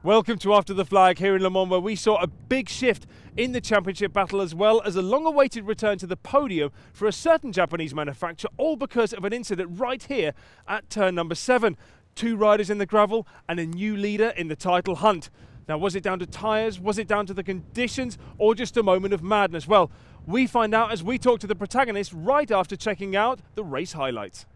Welcome to After the Flag here in Le Mans, where we saw a big shift in the championship battle as well as a long-awaited return to the podium for a certain Japanese manufacturer, all because of an incident right here at turn number 7. 2 riders in the gravel and a new leader in the title hunt. Now, was it down to tyres, was it down to the conditions, or just a moment of madness? Well, we find out as we talk to the protagonist right after checking out the race highlights.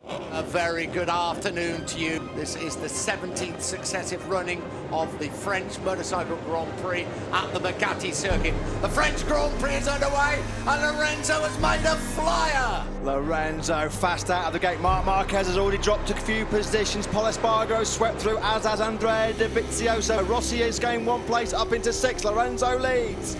A very good afternoon to you. This is the 17th successive running of the French Motorcycle Grand Prix at the Bugatti circuit. The French Grand Prix is underway and Lorenzo has made a flyer. Lorenzo fast out of the gate. Marc Marquez has already dropped a few positions. Paul Espargaro swept through, as has Andrea Dovizioso. Rossi is gained 1 place up into 6. Lorenzo leads.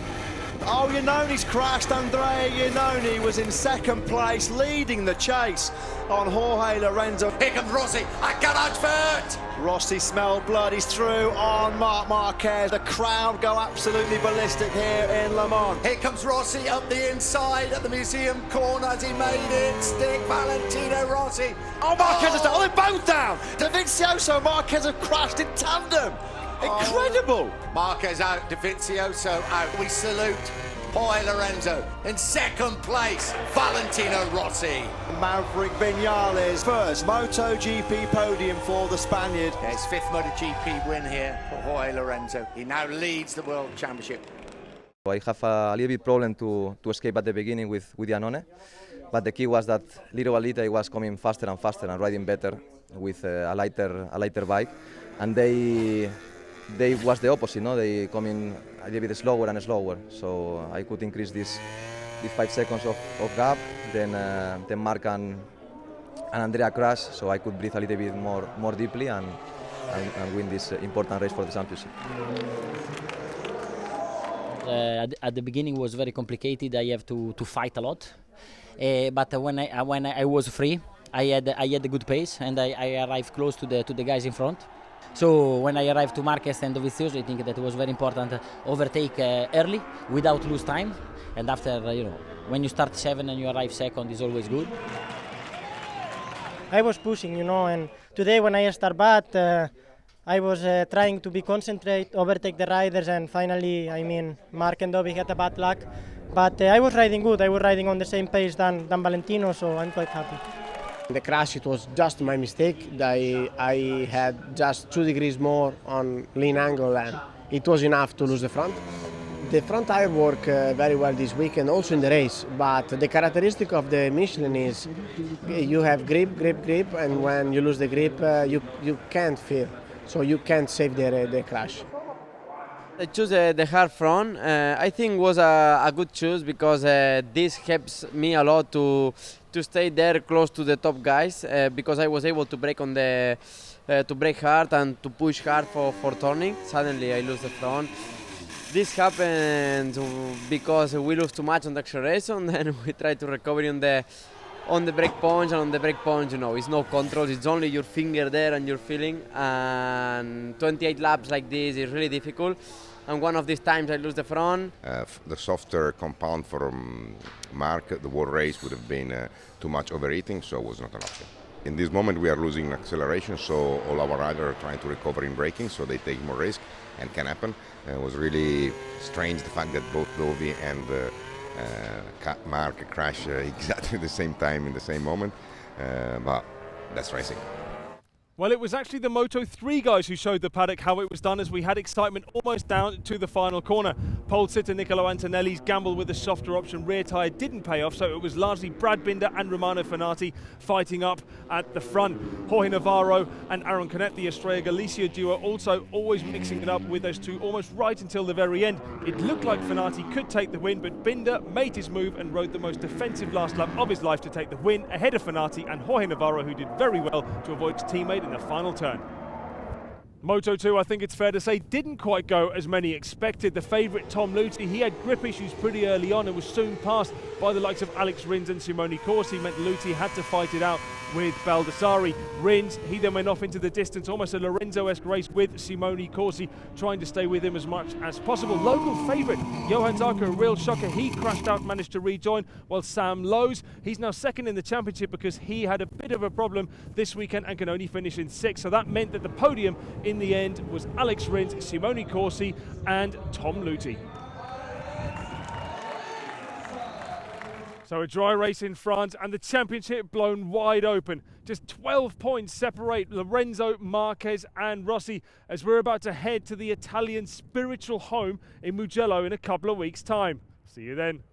Oh, Iannoni's crashed. Andrea Iannoni was in 2nd place, leading the chase on Jorge Lorenzo. Here comes Rossi, I cannot hurt! Rossi smelled blood, he's through on Marc Marquez. The crowd go absolutely ballistic here in Le Mans. Here comes Rossi up the inside at the museum corner as he made it. Stick Valentino Rossi. Oh, Marquez is down. Oh, they're both down. Dovizioso and Marquez have crashed in tandem. Incredible! Marquez out, Dovizioso out. We salute Jorge Lorenzo in 2nd place, Valentino Rossi. Maverick Vinales first MotoGP podium for the Spaniard. Yeah, his 5th MotoGP win here for Jorge Lorenzo. He now leads the World Championship. I have a little bit problem to escape at the beginning with Iannone, but the key was that little by little I was coming faster and faster and riding better with a lighter bike, and they was the opposite, no? They come in a little bit slower and slower, so I could increase this 5 seconds of gap. Then Marc and Andrea crash, so I could breathe a little bit more deeply and win this important race for the championship. At the beginning it was very complicated. I have to fight a lot, but when I was free, I had a good pace and I arrived close to the guys in front. So when I arrived to Marquez and Dovizioso, I think that it was very important to overtake early without lose time. And after, when you start 7 and you arrive 2nd, is always good. I was pushing, and today when I start bad, I was trying to be concentrate, overtake the riders, and finally, Marc and Dovi had a bad luck. But I was riding good. I was riding on the same pace than Valentino, so I'm quite happy. The crash, it was just my mistake. I had just 2 degrees more on lean angle and it was enough to lose the front. The front tire worked very well this week and also in the race, but the characteristic of the Michelin is you have grip, and when you lose the grip, you can't feel, so you can't save the crash. I choose the hard front. I think was a good choice because this helps me a lot to stay there close to the top guys because I was able to brake on the to brake hard and to push hard for turning. Suddenly I lose the front. This happens because we lose too much on the acceleration. Then we try to recover on the brake punch, and on the brake punch, it's no control. It's only your finger there and you're feeling. And 28 laps like this is really difficult. And one of these times I lose the front. The softer compound for Marc, the whole race would have been too much overheating, so it was not an option. In this moment we are losing acceleration, so all our riders are trying to recover in braking, so they take more risk, and can happen. It was really strange the fact that both Dovi and Marc crashed exactly the same time in the same moment, but that's racing. Well, it was actually the Moto3 guys who showed the paddock how it was done, as we had excitement almost down to the final corner. Pole sitter Niccolo Antonelli's gamble with a softer option rear tyre didn't pay off, so it was largely Brad Binder and Romano Fenati fighting up at the front. Jorge Navarro and Aaron Canet, the Estrella Galicia duo, also always mixing it up with those two almost right until the very end. It looked like Fenati could take the win, but Binder made his move and rode the most defensive last lap of his life to take the win ahead of Fenati and Jorge Navarro, who did very well to avoid his teammate in the final turn. Moto2, I think it's fair to say, didn't quite go as many expected. The favourite, Tom Luthi, he had grip issues pretty early on and was soon passed by the likes of Alex Rins and Simone Corsi. Meant Luthi had to fight it out with Baldassari. Rins, he then went off into the distance, almost a Lorenzo-esque race with Simone Corsi, trying to stay with him as much as possible. Local favourite, Johan Zarco, a real shocker. He crashed out, managed to rejoin, while Sam Lowes, he's now 2nd in the championship because he had a bit of a problem this weekend and can only finish in 6th. So that meant that the podium in in the end was Alex Rins, Simone Corsi and Tom Luthi. So a dry race in France and the championship blown wide open. Just 12 points separate Lorenzo, Marquez and Rossi as we're about to head to the Italian spiritual home in Mugello in a couple of weeks' time. See you then.